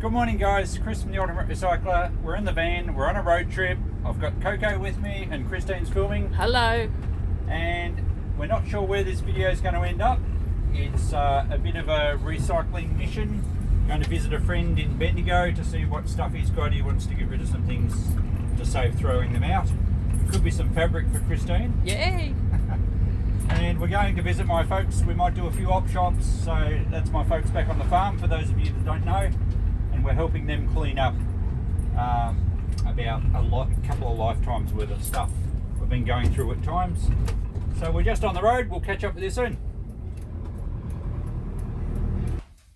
Good morning guys, Chris from the Ultimate Recycler. We're in the van, we're on a road trip. I've got Coco with me and Christine's filming. Hello. And we're not sure where this video is going to end up. It's a bit of a recycling mission. Going to visit a friend in Bendigo to see what stuff he's got. He wants to get rid of some things to save throwing them out. Could be some fabric for Christine. Yay! And we're going to visit my folks. We might do a few op shops. So that's my folks back on the farm, for those of you that don't know. And we're helping them clean up about a couple of lifetimes worth of stuff we've been going through at times. So we're just on the road. We'll catch up with you soon.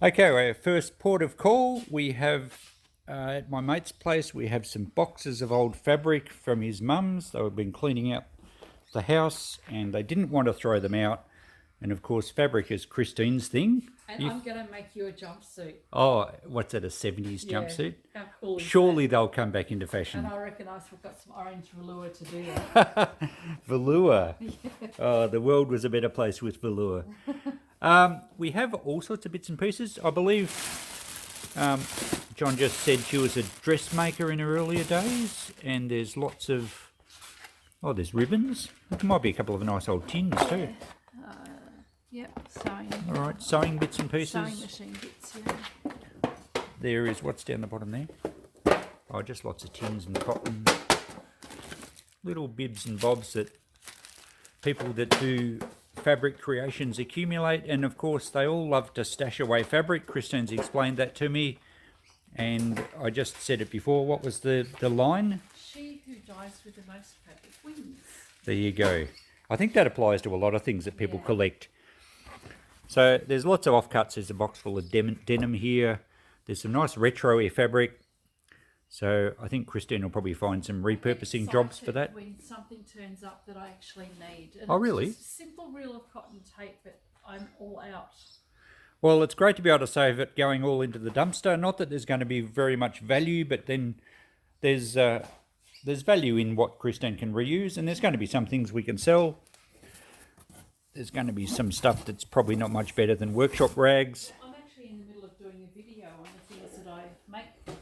Okay, our first port of call, we have at my mate's place, we have some boxes of old fabric from his mum's. They've been cleaning out the house and they didn't want to throw them out. And of course, fabric is Christine's thing. And I'm going to make you a jumpsuit. Oh, what's that, a 70s jumpsuit? How cool is Surely that? they'll come back into fashion. And I reckon I've got some orange velour to do that. Velour. Oh, the world was a better place with velour. We have all sorts of bits and pieces. I believe John just said she was a dressmaker in her earlier days, and there's lots of, oh, there's ribbons. There might be a couple of nice old tins too. Yep, sewing. All right, sewing bits and pieces. Sewing machine bits, yeah. There is, what's down the bottom there? Oh, just lots of tins and cotton. Little bibs and bobs that people that do fabric creations accumulate. And of course, they all love to stash away fabric. Christine's explained that to me. And I just said it before. What was the line? She who dies with the most fabric wins. There you go. I think that applies to a lot of things that people collect. So there's lots of offcuts. There's a box full of denim here. There's some nice retro-y fabric. So I think Christine will probably find some repurposing jobs for that. When something turns up that I actually need. And oh, really? It's just a simple reel of cotton tape, but I'm all out. Well, it's great to be able to save it going all into the dumpster. Not that there's going to be very much value, but then there's value in what Christine can reuse, and there's going to be some things we can sell. There's going to be some stuff that's probably not much better than workshop rags. I'm actually in the middle of doing a video on the things that I make with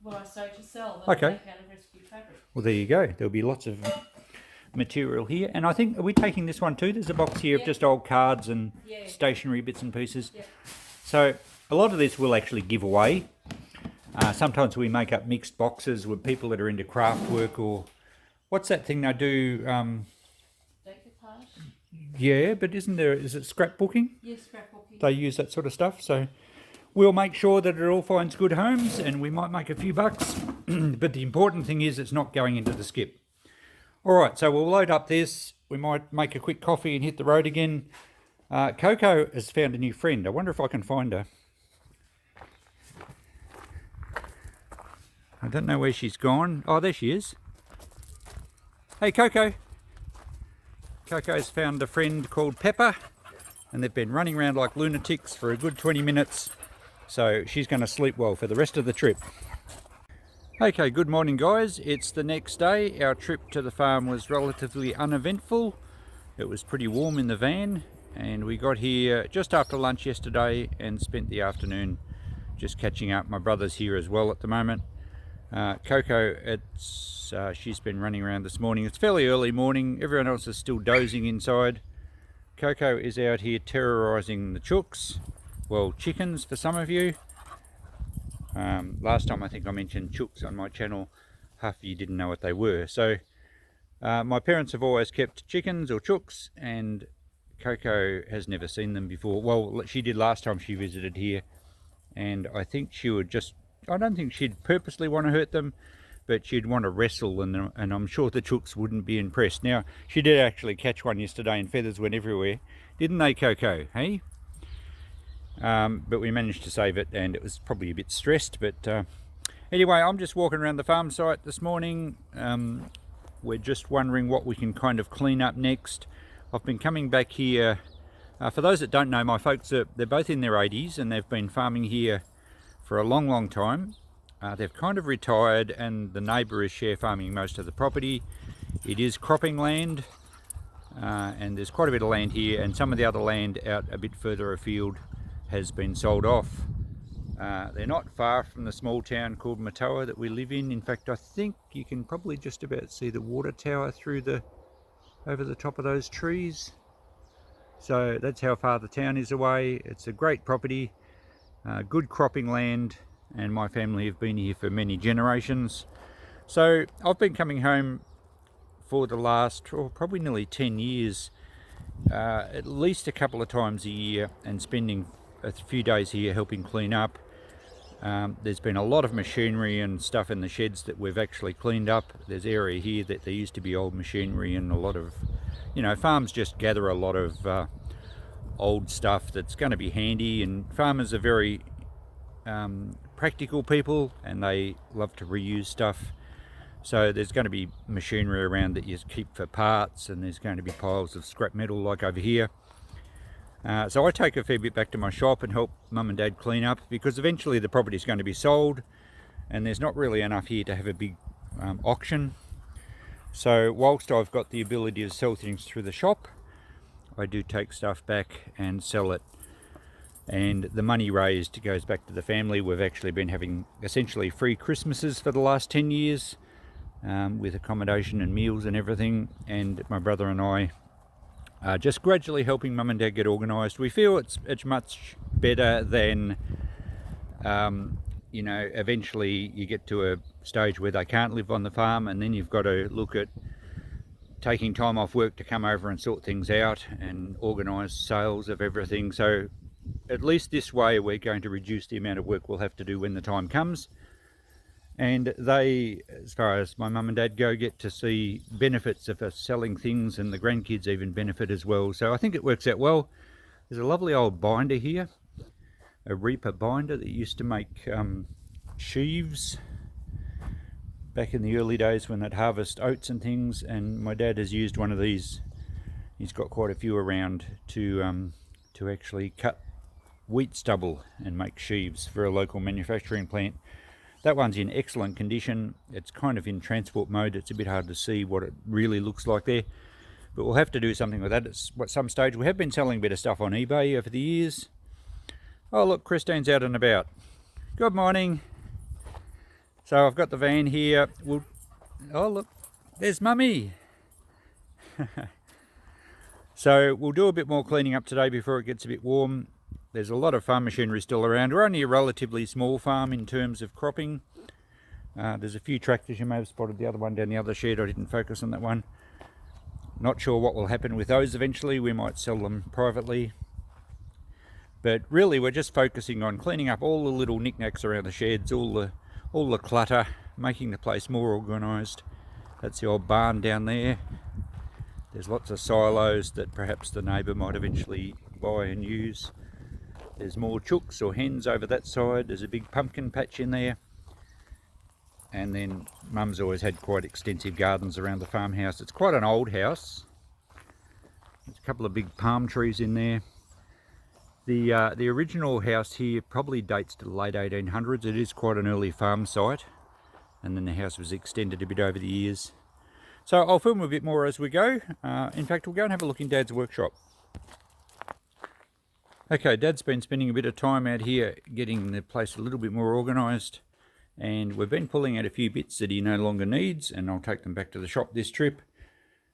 what I sew to sell. That I make out of rescue fabric. Well, there you go. There'll be lots of material here. And I think, are we taking this one too? There's a box here of just old cards and stationery bits and pieces. So a lot of this we'll actually give away. Sometimes we make up mixed boxes with people that are into craft work, or what's that thing they do? Decoupage? Yeah, but is it scrapbooking? Yes, scrapbooking. They use that sort of stuff. So we'll make sure that it all finds good homes, and we might make a few bucks. But the important thing is it's not going into the skip. All right, so we'll load up this. We might make a quick coffee and hit the road again. Coco has found a new friend. I wonder if I can find her. I don't know where she's gone. Oh, there she is. Hey, Coco. Coco's found a friend called Pepper, and they've been running around like lunatics for a good 20 minutes. So she's going to sleep well for the rest of the trip. Okay, good morning guys. It's the next day. Our trip to the farm was relatively uneventful. It was pretty warm in the van, and we got here just after lunch yesterday and spent the afternoon just catching up. My brother's here as well at the moment. Coco, she's been running around this morning. It's fairly early morning. Everyone else is still dozing inside. Coco is out here terrorizing the chooks. Well, chickens for some of you. Last time I think I mentioned chooks on my channel. Half of you didn't know what they were. So my parents have always kept chickens or chooks, and Coco has never seen them before. Well, she did last time she visited here, and I think she would just, I don't think she'd purposely want to hurt them, but she'd want to wrestle, and I'm sure the chooks wouldn't be impressed. Now, she did actually catch one yesterday and feathers went everywhere. Didn't they, Coco? Hey? But we managed to save it, and it was probably a bit stressed. But anyway, I'm just walking around the farm site this morning. We're just wondering what we can kind of clean up next. I've been coming back here. For those that don't know, my folks, they're both in their 80s, and they've been farming here for a long, long time. They've kind of retired, and the neighbour is share farming most of the property. It is cropping land, and there's quite a bit of land here, and some of the other land out a bit further afield has been sold off. They're not far from the small town called Matoa that we live in. In fact, I think you can probably just about see the water tower through over the top of those trees. So that's how far the town is away. It's a great property, good cropping land, and my family have been here for many generations. So I've been coming home for the last probably nearly 10 years, at least a couple of times a year, and spending a few days here helping clean up. There's been a lot of machinery and stuff in the sheds that we've actually cleaned up. There's area here that there used to be old machinery, and a lot of, farms just gather a lot of old stuff that's going to be handy, and farmers are very practical people and they love to reuse stuff. So there's going to be machinery around that you keep for parts, and there's going to be piles of scrap metal like over here. So I take a fair bit back to my shop and help Mum and Dad clean up, because eventually the property is going to be sold and there's not really enough here to have a big auction. So whilst I've got the ability to sell things through the shop, I do take stuff back and sell it. And the money raised goes back to the family. We've actually been having essentially free Christmases for the last 10 years, with accommodation and meals and everything. And my brother and I are just gradually helping Mum and Dad get organised. We feel it's much better than, eventually you get to a stage where they can't live on the farm, and then you've got to look at taking time off work to come over and sort things out and organise sales of everything. So at least this way we're going to reduce the amount of work we'll have to do when the time comes. And they, as far as my mum and dad go, get to see benefits of us selling things, and the grandkids even benefit as well. So I think it works out well. There's a lovely old binder here, a reaper binder that used to make sheaves back in the early days when they'd harvest oats and things, and my dad has used one of these. He's got quite a few around to actually cut wheat stubble and make sheaves for a local manufacturing plant. That one's in excellent condition. It's kind of in transport mode. It's a bit hard to see what it really looks like there, but we'll have to do something with that at some stage. We have been selling a bit of stuff on eBay over the years. Oh look, Christine's out and about. Good morning. So I've got the van here. Oh look, there's Mummy. So we'll do a bit more cleaning up today before it gets a bit warm. There's a lot of farm machinery still around. We're only a relatively small farm in terms of cropping. There's a few tractors. You may have spotted the other one down the other shed. I didn't focus on that one. Not sure what will happen with those eventually. We might sell them privately. But really we're just focusing on cleaning up all the little knickknacks around the sheds, all the clutter, making the place more organised. That's the old barn down there. There's lots of silos that perhaps the neighbour might eventually buy and use. There's more chooks or hens over that side. There's a big pumpkin patch in there. And then Mum's always had quite extensive gardens around the farmhouse. It's quite an old house. There's a couple of big palm trees in there. The original house here probably dates to the late 1800s. It is quite an early farm site. And then the house was extended a bit over the years. So I'll film a bit more as we go. In fact, we'll go and have a look in Dad's workshop. Okay, Dad's been spending a bit of time out here getting the place a little bit more organised, and we've been pulling out a few bits that he no longer needs, and I'll take them back to the shop this trip.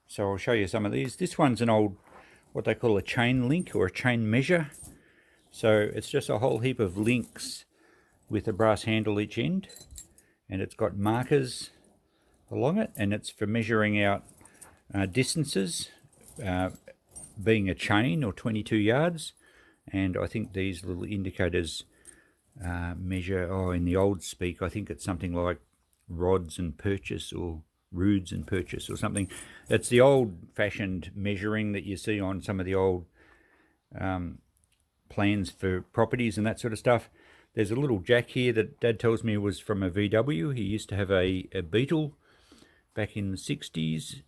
So I'll show you some of these. This one's an old, what they call a chain link or a chain measure. So it's just a whole heap of links with a brass handle each end, and it's got markers along it, and it's for measuring out distances, being a chain or 22 yards. And I think these little indicators measure, in the old speak, I think it's something like rods and purchase or roods and purchase or something. It's the old-fashioned measuring that you see on some of the old plans for properties and that sort of stuff. There's a little jack here that Dad tells me was from a VW. He used to have a Beetle back in the 60s,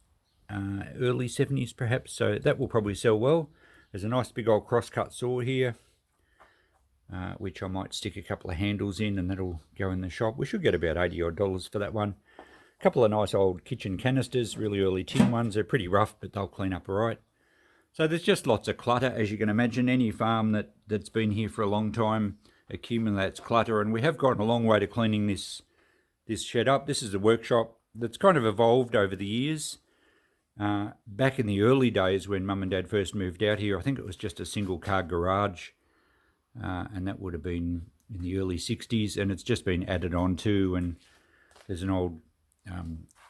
early 70s perhaps, so that will probably sell well. There's a nice big old crosscut saw here, which I might stick a couple of handles in, and that'll go in the shop. We should get about $80 odd for that one. A couple of nice old kitchen canisters, really early tin ones. They're pretty rough, but they'll clean up all right. So there's just lots of clutter, as you can imagine. Any farm that's been here for a long time, accumulates clutter. And we have gotten a long way to cleaning this shed up. This is a workshop that's kind of evolved over the years. Back in the early days when Mum and Dad first moved out here, I think it was just a single car garage, and that would have been in the early 60s, and it's just been added on to, and there's an old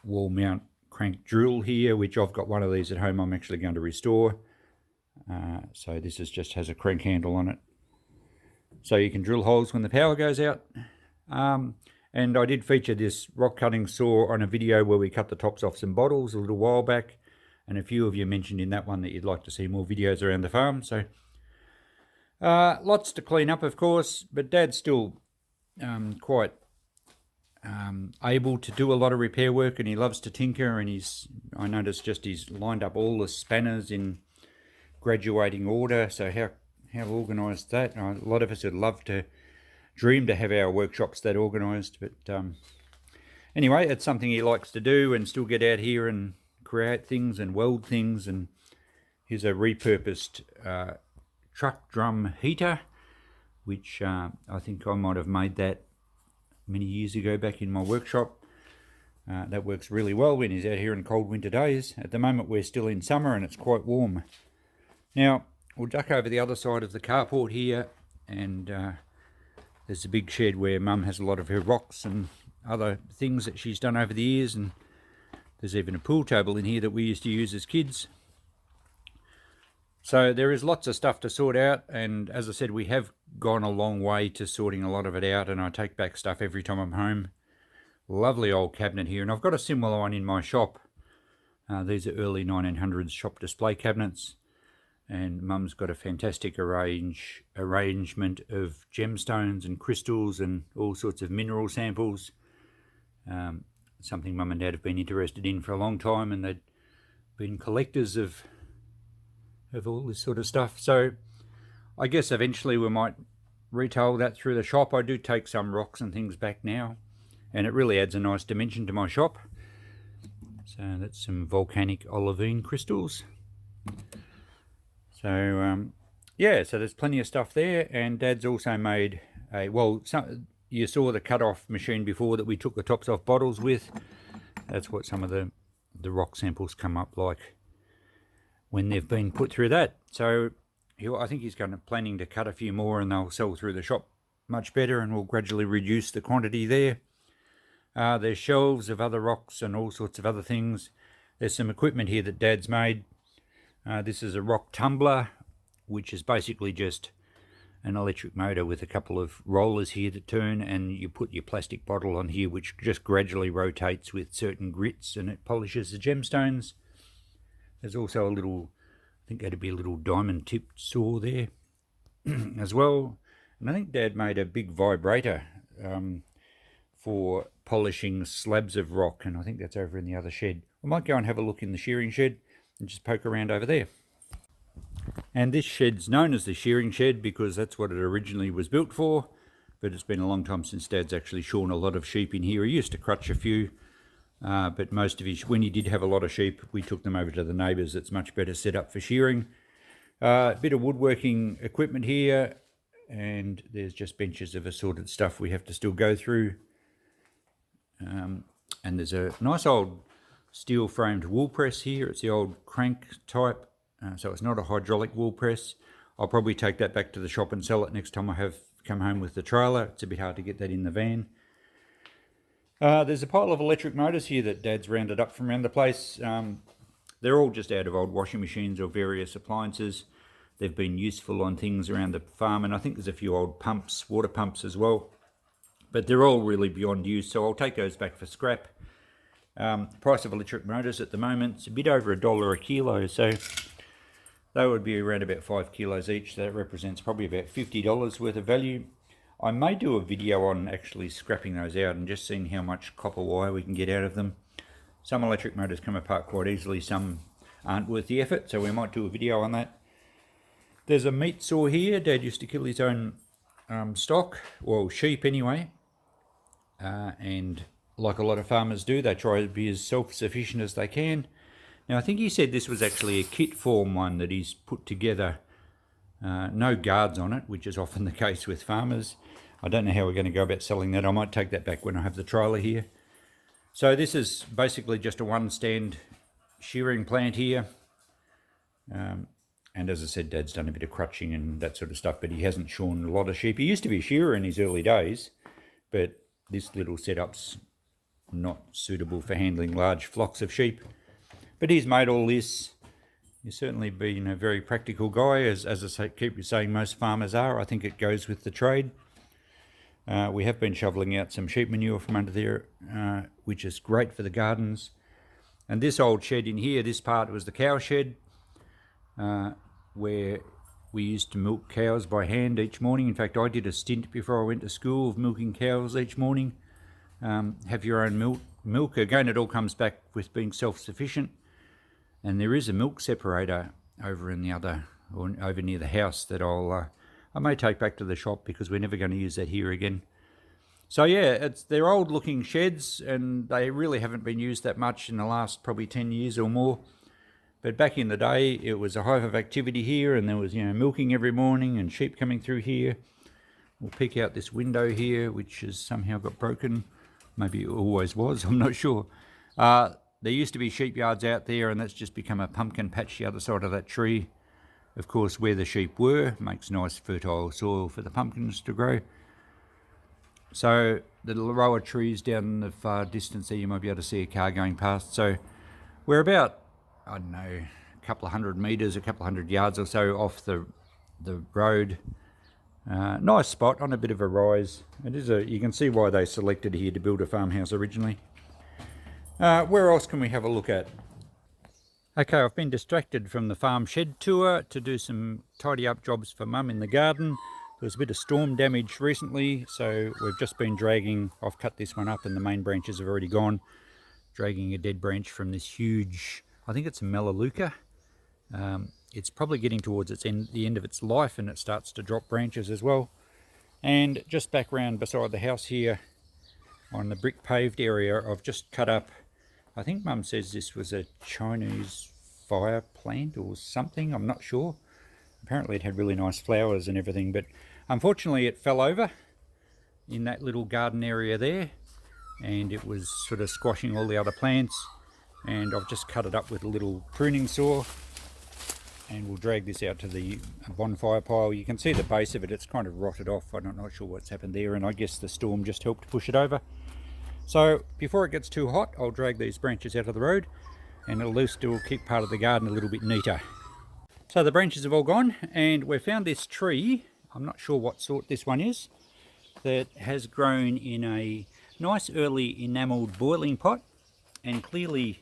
wall mount crank drill here, which I've got one of these at home I'm actually going to restore. So this just has a crank handle on it, so you can drill holes when the power goes out. And I did feature this rock cutting saw on a video where we cut the tops off some bottles a little while back, and a few of you mentioned in that one that you'd like to see more videos around the farm. So lots to clean up, of course, but Dad's still quite able to do a lot of repair work, and he loves to tinker, and I noticed he's lined up all the spanners in graduating order. So how organised that. A lot of us would love to dream to have our workshops that organised, but anyway, it's something he likes to do and still get out here and create things and weld things. And here's a repurposed truck drum heater, which I think I might have made that many years ago back in my workshop. That works really well when he's out here in cold winter days. At the moment we're still in summer and it's quite warm. Now we'll duck over the other side of the carport here, and there's a big shed where Mum has a lot of her rocks and other things that she's done over the years, and there's even a pool table in here that we used to use as kids. So there is lots of stuff to sort out, and as I said, we have gone a long way to sorting a lot of it out, and I take back stuff every time I'm home. Lovely old cabinet here, and I've got a similar one in my shop. These are early 1900s shop display cabinets. And Mum's got a fantastic arrangement of gemstones and crystals and all sorts of mineral samples. Something Mum and Dad have been interested in for a long time, and they've been collectors of all this sort of stuff. So I guess eventually we might retail that through the shop. I do take some rocks and things back now, and it really adds a nice dimension to my shop. So that's some volcanic olivine crystals. So yeah, so there's plenty of stuff there, and Dad's also made you saw the cut-off machine before that we took the tops off bottles with. That's what some of the rock samples come up like when they've been put through that. So I think he's planning to cut a few more, and they'll sell through the shop much better, and we'll gradually reduce the quantity there. There's shelves of other rocks and all sorts of other things. There's some equipment here that Dad's made. This is a rock tumbler, which is basically just an electric motor with a couple of rollers here that turn, and you put your plastic bottle on here, which just gradually rotates with certain grits, and it polishes the gemstones. There's also a little, I think that'd be a little diamond tipped saw there as well. And I think Dad made a big vibrator for polishing slabs of rock, and I think that's over in the other shed. I might go and have a look in the shearing shed and just poke around over there. And this shed's known as the shearing shed because that's what it originally was built for, but it's been a long time since Dad's actually shorn a lot of sheep in here. He used to crutch a few, but most of when he did have a lot of sheep, we took them over to the neighbours. It's much better set up for shearing. A bit of woodworking equipment here, and there's just benches of assorted stuff we have to still go through. And there's a nice old steel framed wool press here. It's the old crank type, so it's not a hydraulic wool press. I'll probably take that back to the shop and sell it next time I have come home with the trailer. It's a bit hard to get that in the van. There's a pile of electric motors here that Dad's rounded up from around the place. They're all just out of old washing machines or various appliances. They've been useful on things around the farm, and I think there's a few old pumps, water pumps as well. But they're all really beyond use, so I'll take those back for scrap. Price of electric motors at the moment is a bit over $1 a kilo, so they would be around about 5 kilos each. So that represents probably about $50 worth of value. I may do a video on actually scrapping those out and just seeing how much copper wire we can get out of them. Some electric motors come apart quite easily, some aren't worth the effort, so we might do a video on that. There's a meat saw here. Dad used to kill his own stock, well, sheep anyway, and like a lot of farmers do, they try to be as self-sufficient as they can. Now I think he said this was actually a kit form one that he's put together No guards on it, which is often the case with farmers. I don't know how we're going to go about selling that. I might take that back when I have the trailer here. So this is basically just a one stand shearing plant here. And as I said, Dad's done a bit of crutching and that sort of stuff, but he hasn't shorn a lot of sheep. He used to be a shearer in his early days, but this little setup's not suitable for handling large flocks of sheep. But he's made all this. He's certainly been a very practical guy, as I say, keep saying most farmers are. I think it goes with the trade. We have been shoveling out some sheep manure from under there, which is great for the gardens. And this old shed in here, this part was the cow shed, where we used to milk cows by hand each morning. In fact, I did a stint before I went to school of milking cows each morning. Have your own milk. Again, it all comes back with being self-sufficient. And there is a milk separator over in the other, or over near the house, that I may take back to the shop because we're never going to use that here again. So yeah, they're old looking sheds and they really haven't been used that much in the last probably 10 years or more. But back in the day, it was a hive of activity here, and there was, milking every morning and sheep coming through here. We'll pick out this window here, which has somehow got broken. Maybe it always was, I'm not sure. There used to be sheep yards out there, and that's just become a pumpkin patch the other side of that tree. Of course, where the sheep were makes nice fertile soil for the pumpkins to grow. So the lower trees down in the far distance there, you might be able to see a car going past. So we're about, I don't know, a couple of 100 metres, a couple of 100 yards or so off the road. Nice spot on a bit of a rise. It is you can see why they selected here to build a farmhouse originally. Where else can we have a look at? Okay, I've been distracted from the farm shed tour to do some tidy up jobs for Mum in the garden. There was a bit of storm damage recently, so we've just been dragging, I've cut this one up and the main branches have already gone, dragging a dead branch from this huge, I think it's a melaleuca. It's probably getting towards the end of its life, and it starts to drop branches as well. And just back round beside the house here on the brick paved area, I've just cut up, I think Mum says this was a Chinese fire plant or something, I'm not sure. Apparently it had really nice flowers and everything, but unfortunately it fell over in that little garden area there, and it was sort of squashing all the other plants. And I've just cut it up with a little pruning saw, and we'll drag this out to the bonfire pile. You can see the base of it, it's kind of rotted off. I'm not sure what's happened there, and I guess the storm just helped push it over. So before it gets too hot, I'll drag these branches out of the road, and at least it will keep part of the garden a little bit neater. So the branches have all gone, and we've found this tree, I'm not sure what sort this one is, that has grown in a nice early enamelled boiling pot, and clearly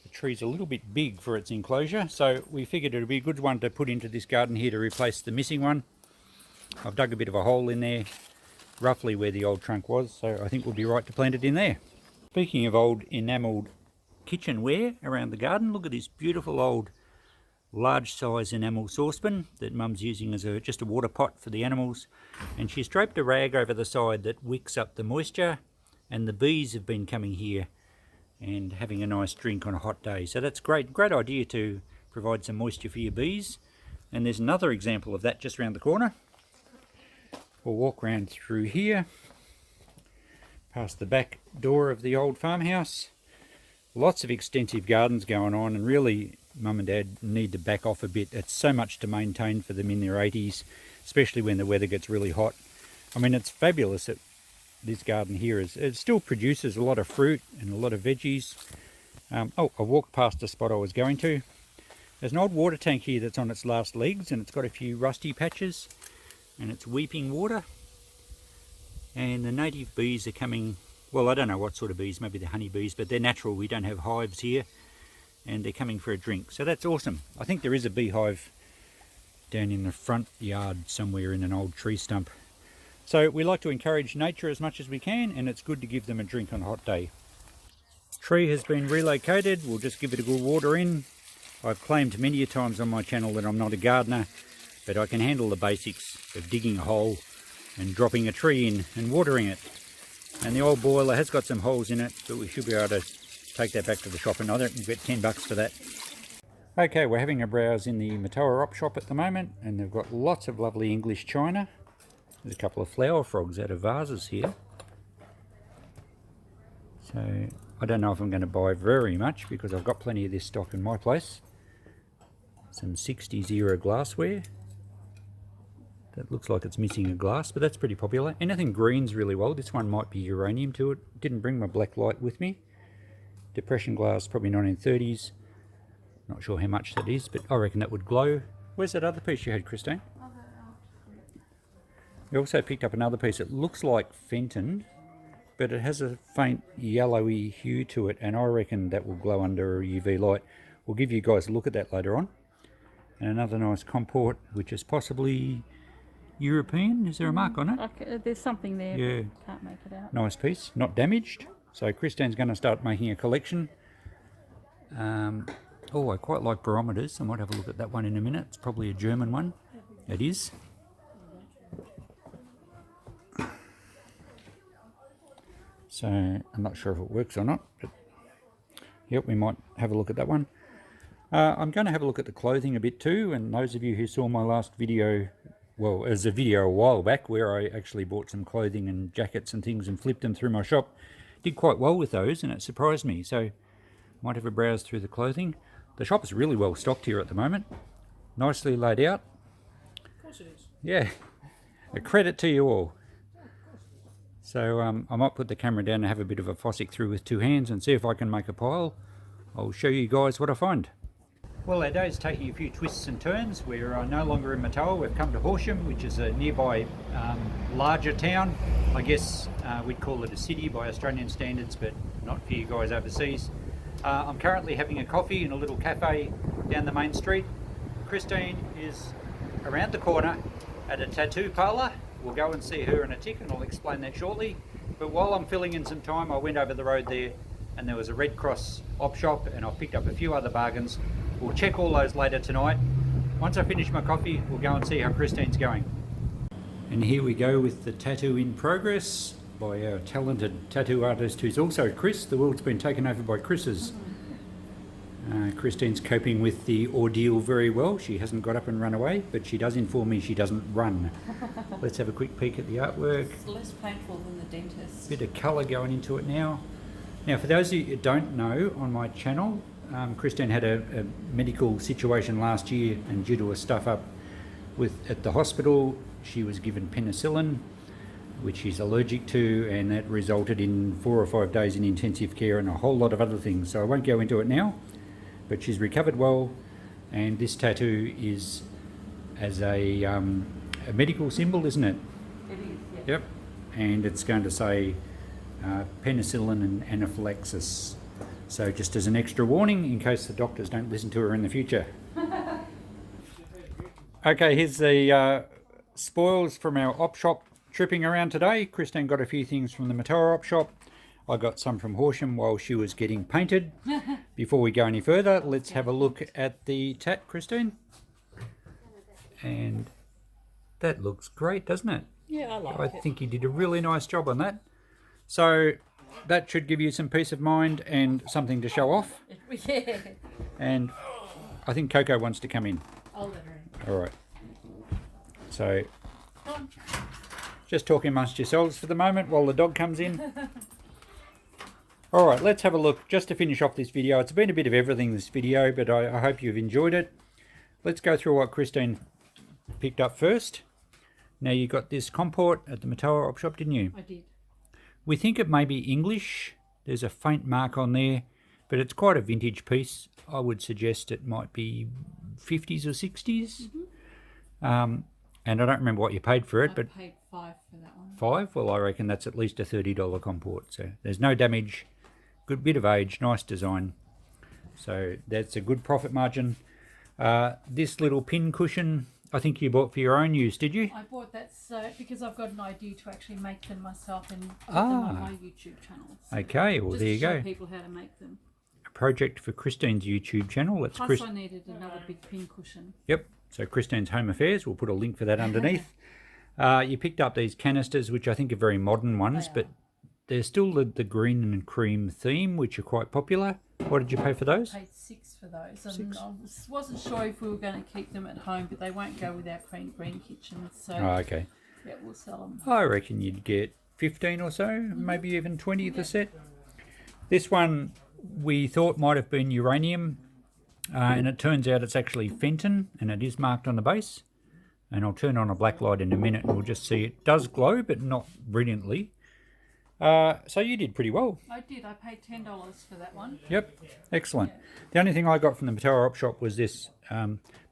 the tree's a little bit big for its enclosure, so we figured it would be a good one to put into this garden here to replace the missing one. I've dug a bit of a hole in there, roughly where the old trunk was, so I think we'll be right to plant it in there. Speaking of old enamelled kitchenware around the garden, look at this beautiful old large size enamel saucepan that Mum's using as just a water pot for the animals, and she's draped a rag over the side that wicks up the moisture, and the bees have been coming here and having a nice drink on a hot day. So that's great idea to provide some moisture for your bees. And there's another example of that just around the corner. We'll walk around through here, past the back door of the old farmhouse. Lots of extensive gardens going on, and really Mum and Dad need to back off a bit. It's so much to maintain for them in their 80s, especially when the weather gets really hot. I mean, it's fabulous that this garden here it still produces a lot of fruit and a lot of veggies. I walked past the spot I was going to. There's an old water tank here that's on its last legs, and it's got a few rusty patches, and it's weeping water. And the native bees are coming, well, I don't know what sort of bees, maybe they're honey bees, but they're natural. We don't have hives here, and they're coming for a drink. So that's awesome. I think there is a beehive down in the front yard somewhere in an old tree stump. So we like to encourage nature as much as we can, and it's good to give them a drink on a hot day. Tree has been relocated. We'll just give it a good water in. I've claimed many a times on my channel that I'm not a gardener, but I can handle the basics of digging a hole and dropping a tree in and watering it. And the old boiler has got some holes in it, but we should be able to take that back to the shop, and I think we'll get $10 for that. Okay, we're having a browse in the Matoa op shop at the moment, and they've got lots of lovely English china. There's a couple of flower frogs out of vases here. So I don't know if I'm going to buy very much because I've got plenty of this stock in my place. Some 60s glassware. That looks like it's missing a glass, but that's pretty popular. Anything greens really well. This one might be uranium to it. Didn't bring my black light with me. Depression glass, probably 1930s. Not sure how much that is, but I reckon that would glow. Where's that other piece you had, Christine? We also picked up another piece. It looks like Fenton, but it has a faint yellowy hue to it, and I reckon that will glow under a UV light. We'll give you guys a look at that later on. And another nice comport, which is possibly European. Is there a mark on it? Okay, there's something there, Yeah. but can't make it out. Nice piece, not damaged. So Christine's going to start making a collection. Oh, I quite like barometers. I might have a look at that one in a minute. It's probably a German one. It is. So I'm not sure if it works or not, but yep, we might have a look at that one. I'm going to have a look at the clothing a bit too, and those of you who saw my last video, well, it was a video a while back where I actually bought some clothing and jackets and things and flipped them through my shop. Did quite well with those, and it surprised me. So might have a browse through the clothing. The shop is really well stocked here at the moment. Nicely laid out. Of course it is. Yeah, a credit to you all. So I might put the camera down and have a bit of a fossick through with two hands and see if I can make a pile. I'll show you guys what I find. Well, our day's taking a few twists and turns. We're no longer in Matoa. We've come to Horsham, which is a nearby larger town. I guess we'd call it a city by Australian standards, but not for you guys overseas. I'm currently having a coffee in a little cafe down the main street. Christine is around the corner at a tattoo parlour. We'll go and see her in a tick, and I'll explain that shortly. But while I'm filling in some time, I went over the road there and there was a Red Cross op shop, and I picked up a few other bargains. We'll check all those later tonight. Once I finish my coffee, we'll go and see how Christine's going. And here we go with the tattoo in progress by our talented tattoo artist, who's also Chris. The world's been taken over by Chris's. Christine's coping with the ordeal very well. She hasn't got up and run away, but she does inform me she doesn't run. Let's have a quick peek at the artwork. It's less painful than the dentist. Bit of colour going into it now. Now, for those of you who don't know, on my channel, Christine had a medical situation last year, and due to a stuff up at the hospital, she was given penicillin, which she's allergic to, and that resulted in 4 or 5 days in intensive care and a whole lot of other things. So I won't go into it now, but she's recovered well, and this tattoo is as a medical symbol, isn't it? It is, yeah. Yep. And it's going to say penicillin and anaphylaxis. So just as an extra warning in case the doctors don't listen to her in the future. Okay, here's the spoils from our op shop tripping around today. Christine got a few things from the Matoa op shop. I got some from Horsham while she was getting painted. Before we go any further, let's have a look at the tat, Christine. And that looks great, doesn't it? Yeah, I like I it. think you did a really nice job on that. So that should give you some peace of mind and something to show off. Yeah. And I think Coco wants to come in. I'll let her in. All right. So just talking amongst yourselves for the moment while the dog comes in. All right, let's have a look just to finish off this video. It's been a bit of everything, this video, but I hope you've enjoyed it. Let's go through what Christine picked up first. Now, you got this comport at the Matoa op shop, didn't you? I did. We think it may be English. There's a faint mark on there, but it's quite a vintage piece. I would suggest it might be 50s or 60s. Mm-hmm. And I don't remember what you paid for it, I but paid $5 for that one. $5? Well, I reckon that's at least a $30 comport. So there's no damage, good bit of age, nice design. So that's a good profit margin. This little pin cushion, I think you bought for your own use, did you? I bought that because I've got an idea to actually make them myself and put them on my YouTube channel. So Okay, well, there you just to go. show people how to make them. A project for Christine's YouTube channel. That's Plus, I needed another big pin cushion. Yep. So Christine's Home Affairs. We'll put a link for that underneath. You picked up these canisters, which I think are very modern ones, but they're still the green and cream theme, which are quite popular. What did you pay for those? I paid $6 for those. And I wasn't sure if we were going to keep them at home, but they won't go with our green kitchens. So Okay. yeah, we'll sell them. I reckon you'd get 15 or so, maybe even 20 of the set. This one we thought might have been uranium, and it turns out it's actually Fenton, and it is marked on the base. And I'll turn on a black light in a minute and we'll just see it does glow, but not brilliantly. So you did pretty well. I did. I paid $10 for that one. Yep, excellent. The only thing I got from the Mattel Op Shop was this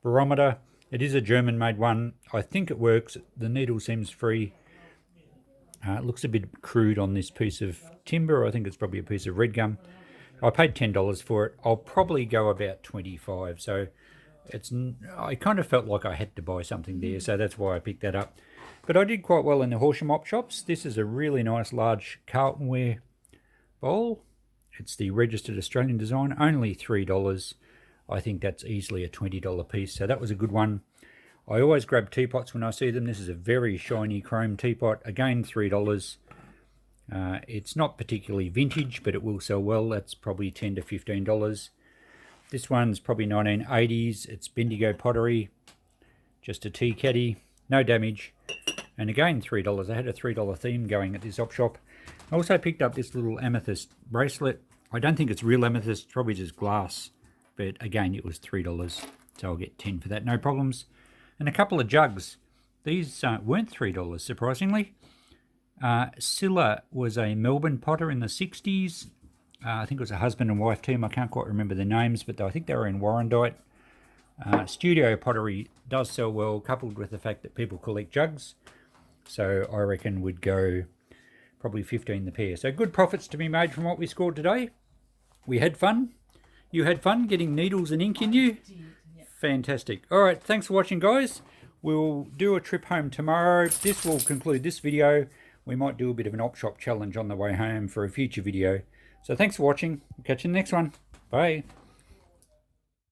barometer. It is a German-made one. I think it works. The needle seems free. It looks a bit crude on this piece of timber. I think it's probably a piece of red gum. I paid $10 for it. I'll probably go about 25. So I kind of felt like I had to buy something there, so that's why I picked that up. But I did quite well in the Horsham Op Shops. This is a really nice large Carltonware bowl. It's the registered Australian design, only $3. I think that's easily a $20 piece, so that was a good one. I always grab teapots when I see them. This is a very shiny chrome teapot, again $3. It's not particularly vintage, but it will sell well. That's probably $10 to $15. This one's probably 1980s. It's Bendigo pottery, just a tea caddy, no damage. And again, $3. I had a $3 theme going at this op shop. I also picked up this little amethyst bracelet. I don't think it's real amethyst, probably just glass. But again, it was $3. So I'll get 10 for that, no problems. And a couple of jugs. These weren't $3, surprisingly. Scylla was a Melbourne potter in the 60s. I think it was a husband and wife team. I can't quite remember their names, but I think they were in Warrandyte. Studio pottery does sell well, coupled with the fact that people collect jugs. So I reckon we'd go probably 15 the pair. So good profits to be made from what we scored today. We had fun. You had fun getting needles and ink in you? Yeah. Fantastic. All right, thanks for watching, guys. We'll do a trip home tomorrow. This will conclude this video. We might do a bit of an op shop challenge on the way home for a future video. So thanks for watching. Catch you in the next one. Bye.